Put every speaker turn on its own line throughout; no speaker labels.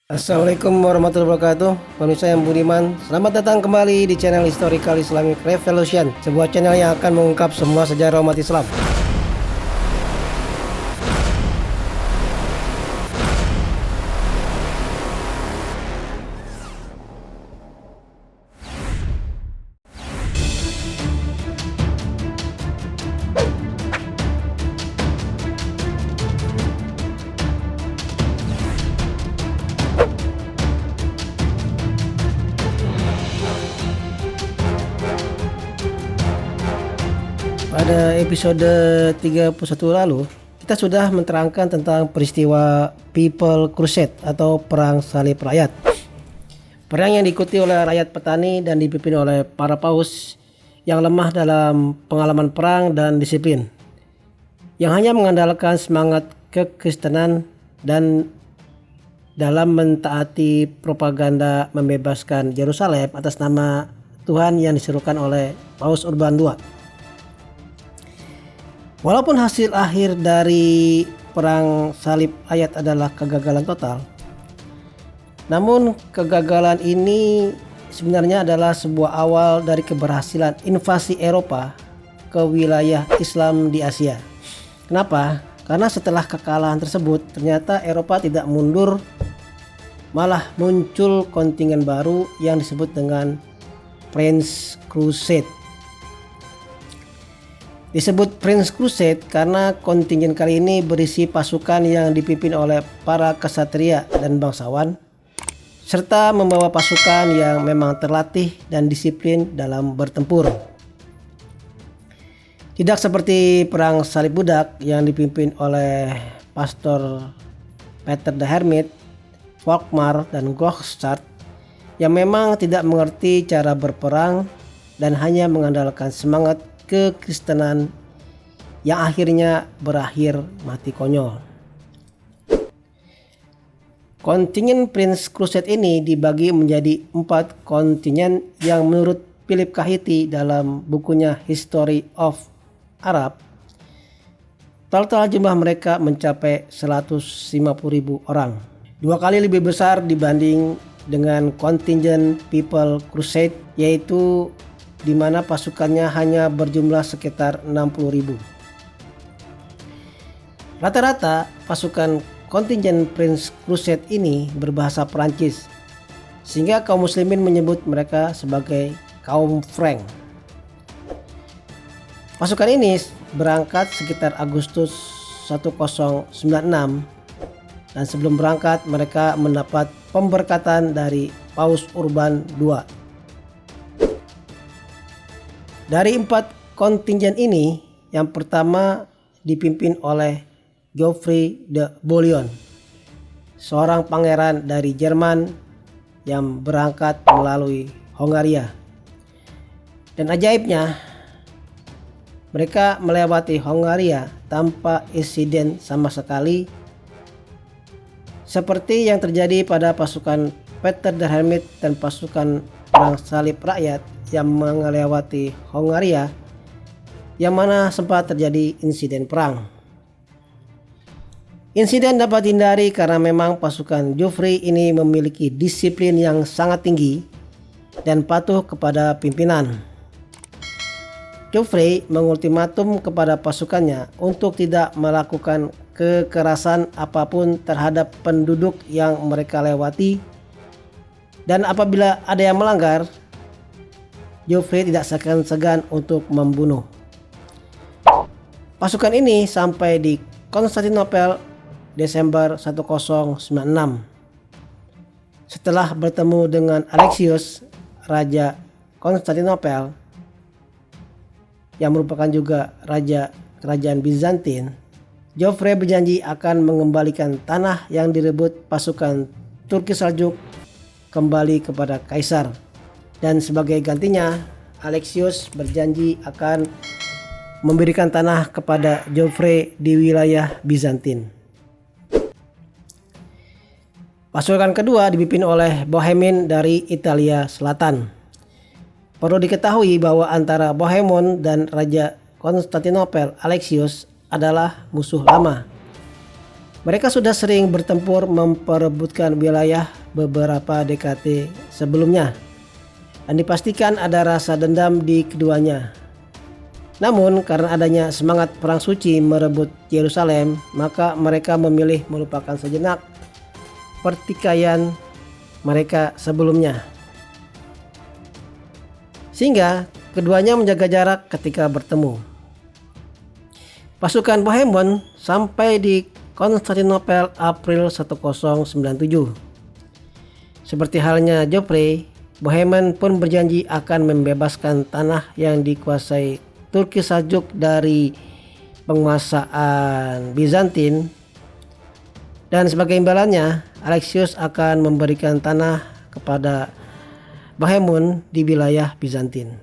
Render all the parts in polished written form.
Assalamualaikum warahmatullahi wabarakatuh. Pemirsa yang budiman, selamat datang kembali di channel Historical Islamic Revolution, sebuah channel yang akan mengungkap semua sejarah umat Islam. Pada episode 31 lalu, kita sudah menerangkan tentang peristiwa People Crusade atau Perang Salib Rakyat. Perang yang diikuti oleh rakyat petani dan dipimpin oleh para paus yang lemah dalam pengalaman perang dan disiplin, yang hanya mengandalkan semangat kekristenan dan dalam mentaati propaganda membebaskan Yerusalem atas nama Tuhan yang diserukan oleh Paus Urban II. Walaupun hasil akhir dari perang salib rakyat adalah kegagalan total, namun kegagalan ini sebenarnya adalah sebuah awal dari keberhasilan invasi Eropa ke wilayah Islam di Asia. Kenapa? Karena setelah kekalahan tersebut ternyata Eropa tidak mundur, malah muncul kontingen baru yang disebut dengan Prince Crusade. Disebut Prince Crusade karena kontingen kali ini berisi pasukan yang dipimpin oleh para kesatria dan bangsawan, serta membawa pasukan yang memang terlatih dan disiplin dalam bertempur. Tidak seperti perang salib budak yang dipimpin oleh Pastor Peter the Hermit, Volkmar, dan Gokstad yang memang tidak mengerti cara berperang dan hanya mengandalkan semangat kekristenan yang akhirnya berakhir mati konyol. Kontingen Prince Crusade ini dibagi menjadi 4 kontingen yang menurut Philip Kahiti dalam bukunya History of Arab, total jumlah mereka mencapai 150.000 orang, 2 kali lebih besar dibanding dengan kontingen People Crusade, yaitu di mana pasukannya hanya berjumlah sekitar 60.000. Rata-rata pasukan kontingen Prince Crusade ini berbahasa Perancis, sehingga kaum muslimin menyebut mereka sebagai kaum Frank. Pasukan ini berangkat sekitar Agustus 1096, dan sebelum berangkat mereka mendapat pemberkatan dari Paus Urban II. Dari 4 kontingen ini, yang pertama dipimpin oleh Geoffrey de Bouillon, seorang pangeran dari Jerman yang berangkat melalui Hongaria. Dan ajaibnya, mereka melewati Hongaria tanpa insiden sama sekali, seperti yang terjadi pada pasukan Peter the Hermit dan pasukan perang salib rakyat yang melewati Hongaria, yang mana sempat terjadi insiden perang. Insiden dapat dihindari karena memang pasukan Geoffrey ini memiliki disiplin yang sangat tinggi dan patuh kepada pimpinan. Geoffrey mengultimatum kepada pasukannya untuk tidak melakukan kekerasan apapun terhadap penduduk yang mereka lewati, dan apabila ada yang melanggar, Geoffrey tidak segan-segan untuk membunuh. Pasukan ini sampai di Konstantinopel Desember 1096. Setelah bertemu dengan Alexius, Raja Konstantinopel, yang merupakan juga Raja Kerajaan Bizantin, Geoffrey berjanji akan mengembalikan tanah yang direbut pasukan Turki Saljuk kembali kepada Kaisar. Dan sebagai gantinya, Alexius berjanji akan memberikan tanah kepada Geoffrey di wilayah Bizantin. Pasukan kedua dipimpin oleh Bohemin dari Italia Selatan. Perlu diketahui bahwa antara Bohemond dan Raja Konstantinopel Alexius adalah musuh lama. Mereka sudah sering bertempur memperebutkan wilayah beberapa dekade sebelumnya, dan dipastikan ada rasa dendam di keduanya. Namun karena adanya semangat perang suci merebut Yerusalem, maka mereka memilih melupakan sejenak pertikaian mereka sebelumnya. Sehingga keduanya menjaga jarak ketika bertemu. Pasukan Bohemond sampai di Konstantinopel April 1097. Seperti halnya Joffrey, Bohemond pun berjanji akan membebaskan tanah yang dikuasai Turki Saljuk dari penguasaan Bizantin, dan sebagai imbalannya Alexius akan memberikan tanah kepada Bohemond di wilayah Bizantin.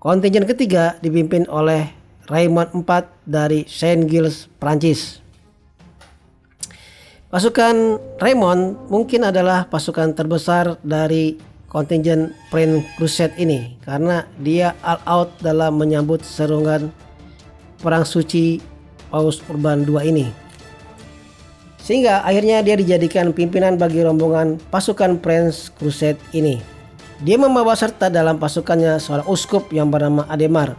Kontingen ketiga dipimpin oleh Raymond IV dari Saint-Gilles, Prancis. Pasukan Raymond mungkin adalah pasukan terbesar dari kontingen Prince Crusade ini karena dia all out dalam menyambut serangan perang suci Paus Urban II ini. Sehingga akhirnya dia dijadikan pimpinan bagi rombongan pasukan Prince Crusade ini. Dia membawa serta dalam pasukannya seorang uskup yang bernama Ademar,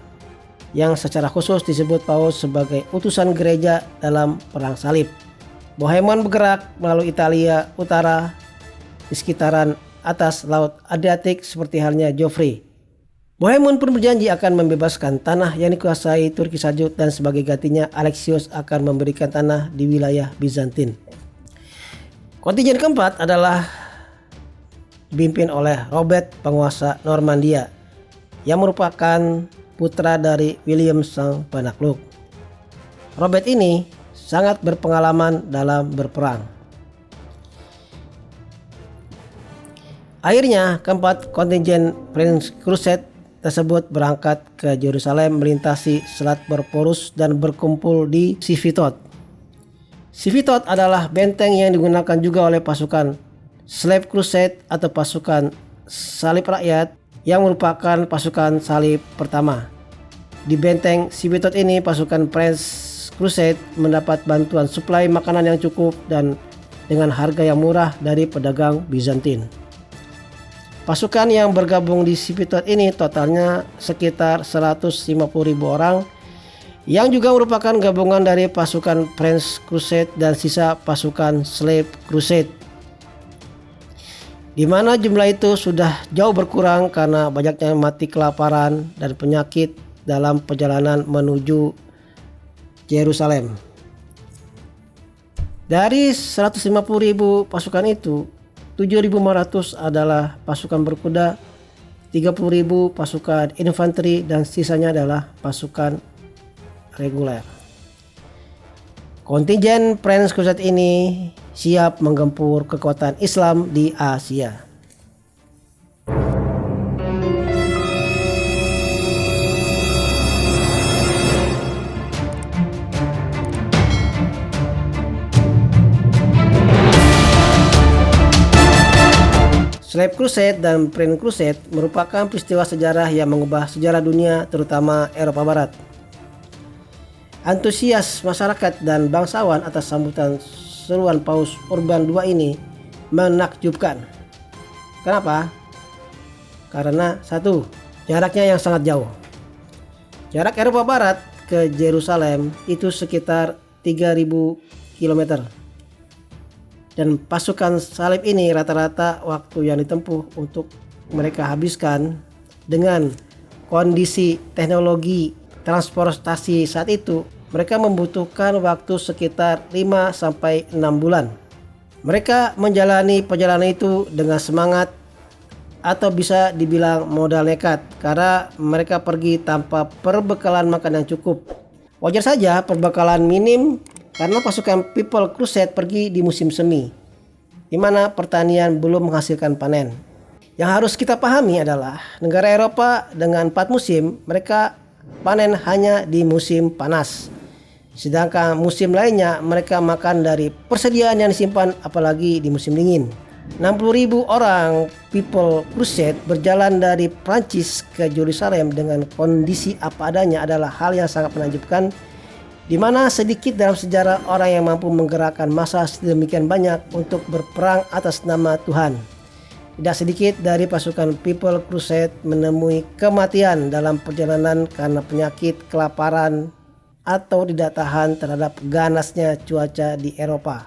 yang secara khusus disebut Paus sebagai utusan gereja dalam perang salib. Bohemond bergerak melalui Italia Utara di sekitaran atas Laut Adriatik seperti halnya Joffrey. Bohemond pun berjanji akan membebaskan tanah yang dikuasai Turki Saljuk, dan sebagai gantinya Alexius akan memberikan tanah di wilayah Bizantin. Kontingen keempat adalah dipimpin oleh Robert, penguasa Normandia, yang merupakan putra dari William sang penakluk. Robert ini sangat berpengalaman dalam berperang. Akhirnya keempat kontingen Prince Crusade tersebut berangkat ke Yerusalem melintasi Selat Bosporus dan berkumpul di Civitot. Civitot adalah benteng yang digunakan juga oleh pasukan Slave Crusade atau pasukan salib rakyat yang merupakan pasukan salib pertama. Di benteng Civitot ini pasukan Prince Crusade mendapat bantuan suplai makanan yang cukup dan dengan harga yang murah dari pedagang Bizantin. Pasukan yang bergabung di Civitot ini totalnya sekitar 150.000 orang, yang juga merupakan gabungan dari pasukan Prince Crusade dan sisa pasukan Slave Crusade, di mana jumlah itu sudah jauh berkurang karena banyaknya mati kelaparan dan penyakit dalam perjalanan menuju Yerusalem. Dari 150.000 pasukan itu, 7.500 adalah pasukan berkuda, 30.000 pasukan infanteri, dan sisanya adalah pasukan reguler. Kontingen Prince Crusade ini siap menggempur kekuatan Islam di Asia. Slave Crusade dan Prince Crusade merupakan peristiwa sejarah yang mengubah sejarah dunia, terutama Eropa Barat. Antusias masyarakat dan bangsawan atas sambutan seruan Paus Urban II ini menakjubkan. Kenapa? Karena satu, jaraknya yang sangat jauh. Jarak Eropa Barat ke Yerusalem itu sekitar 3.000 km. Dan pasukan salib ini rata-rata waktu yang ditempuh untuk mereka habiskan dengan kondisi teknologi transportasi saat itu, mereka membutuhkan waktu sekitar 5-6 bulan. Mereka menjalani perjalanan itu dengan semangat atau bisa dibilang modal nekat karena mereka pergi tanpa perbekalan makan yang cukup. Wajar saja perbekalan minim karena pasukan People Crusade pergi di musim semi, di mana pertanian belum menghasilkan panen. Yang harus kita pahami adalah negara Eropa dengan 4 musim, mereka panen hanya di musim panas. Sedangkan musim lainnya mereka makan dari persediaan yang disimpan, apalagi di musim dingin. 60.000 orang People Crusade berjalan dari Prancis ke Yerusalem dengan kondisi apa adanya adalah hal yang sangat menakjubkan, di mana sedikit dalam sejarah orang yang mampu menggerakkan massa sedemikian banyak untuk berperang atas nama Tuhan. Tidak sedikit dari pasukan People Crusade menemui kematian dalam perjalanan karena penyakit, kelaparan, atau tidak tahan terhadap ganasnya cuaca di Eropa.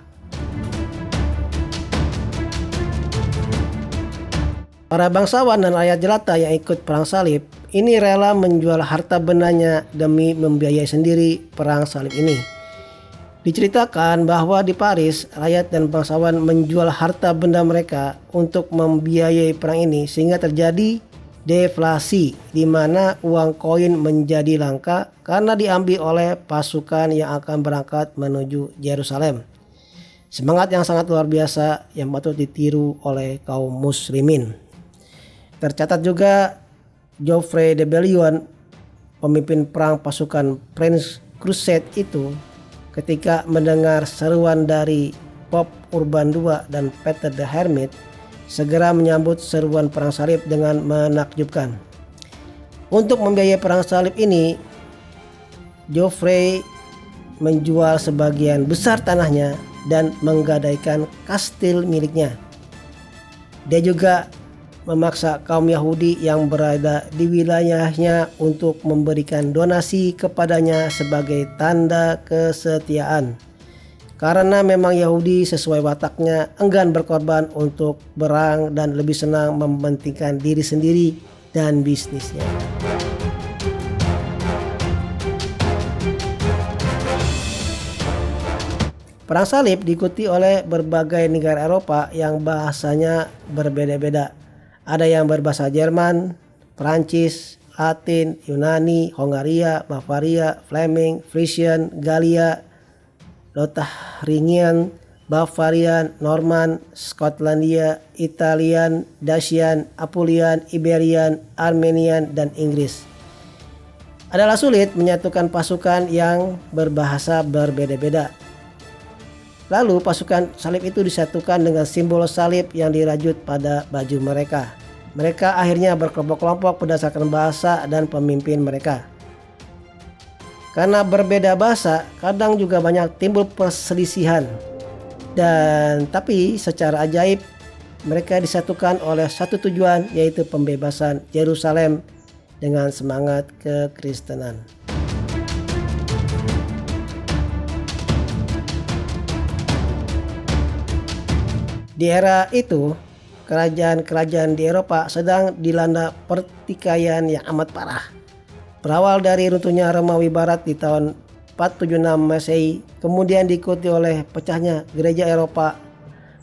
Para bangsawan dan rakyat jelata yang ikut perang salib ini rela menjual harta bendanya demi membiayai sendiri perang salib ini. Diceritakan bahwa di Paris, rakyat dan bangsawan menjual harta benda mereka untuk membiayai perang ini sehingga terjadi deflasi di mana uang koin menjadi langka karena diambil oleh pasukan yang akan berangkat menuju Yerusalem. Semangat yang sangat luar biasa yang patut ditiru oleh kaum muslimin. Tercatat juga Geoffrey de Bouillon, pemimpin perang pasukan French Crusade itu, ketika mendengar seruan dari Pope Urban II dan Peter the Hermit, segera menyambut seruan perang salib dengan menakjubkan. Untuk membiayai perang salib ini, Geoffrey menjual sebagian besar tanahnya dan menggadaikan kastil miliknya. Dia juga memaksa kaum Yahudi yang berada di wilayahnya untuk memberikan donasi kepadanya sebagai tanda kesetiaan. Karena memang Yahudi sesuai wataknya enggan berkorban untuk berang dan lebih senang mementingkan diri sendiri dan bisnisnya. Perang salib diikuti oleh berbagai negara Eropa yang bahasanya berbeda-beda. Ada yang berbahasa Jerman, Prancis, Latin, Yunani, Hongaria, Bavaria, Fleming, Frisian, Galia, Lotharingian, Bavarian, Norman, Skotlandia, Italian, Dacian, Apulian, Iberian, Armenian, dan Inggris. Adalah sulit menyatukan pasukan yang berbahasa berbeda-beda. Lalu pasukan salib itu disatukan dengan simbol salib yang dirajut pada baju mereka. Mereka akhirnya berkelompok-kelompok berdasarkan bahasa dan pemimpin mereka. Karena berbeda bahasa, kadang juga banyak timbul perselisihan. Tapi secara ajaib mereka disatukan oleh satu tujuan, yaitu pembebasan Yerusalem dengan semangat kekristenan. Di era itu, kerajaan-kerajaan di Eropa sedang dilanda pertikaian yang amat parah. Berawal dari runtuhnya Romawi Barat di tahun 476 Masehi, kemudian diikuti oleh pecahnya gereja Eropa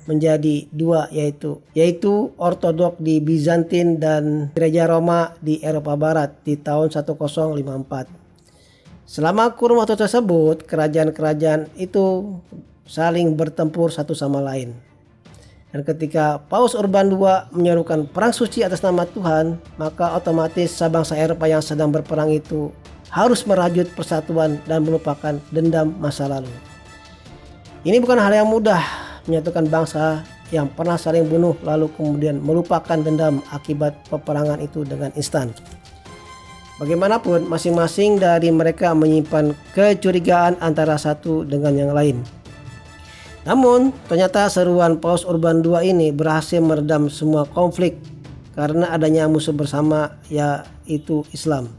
menjadi dua, yaitu Ortodok di Bizantin dan gereja Roma di Eropa Barat di tahun 1054. Selama kurun waktu tersebut, kerajaan-kerajaan itu saling bertempur satu sama lain. Dan ketika Paus Urban II menyerukan perang suci atas nama Tuhan, maka otomatis sebangsa Eropa yang sedang berperang itu harus merajut persatuan dan melupakan dendam masa lalu. Ini bukan hal yang mudah, menyatukan bangsa yang pernah saling bunuh lalu kemudian melupakan dendam akibat peperangan itu dengan instan. Bagaimanapun, masing-masing dari mereka menyimpan kecurigaan antara satu dengan yang lain. Namun ternyata seruan Paus Urban II ini berhasil meredam semua konflik karena adanya musuh bersama, yaitu Islam.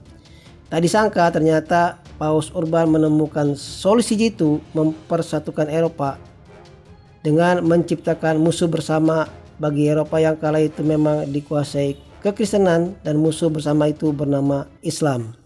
Tak disangka ternyata Paus Urban menemukan solusi jitu mempersatukan Eropa dengan menciptakan musuh bersama bagi Eropa yang kala itu memang dikuasai kekristenan, dan musuh bersama itu bernama Islam.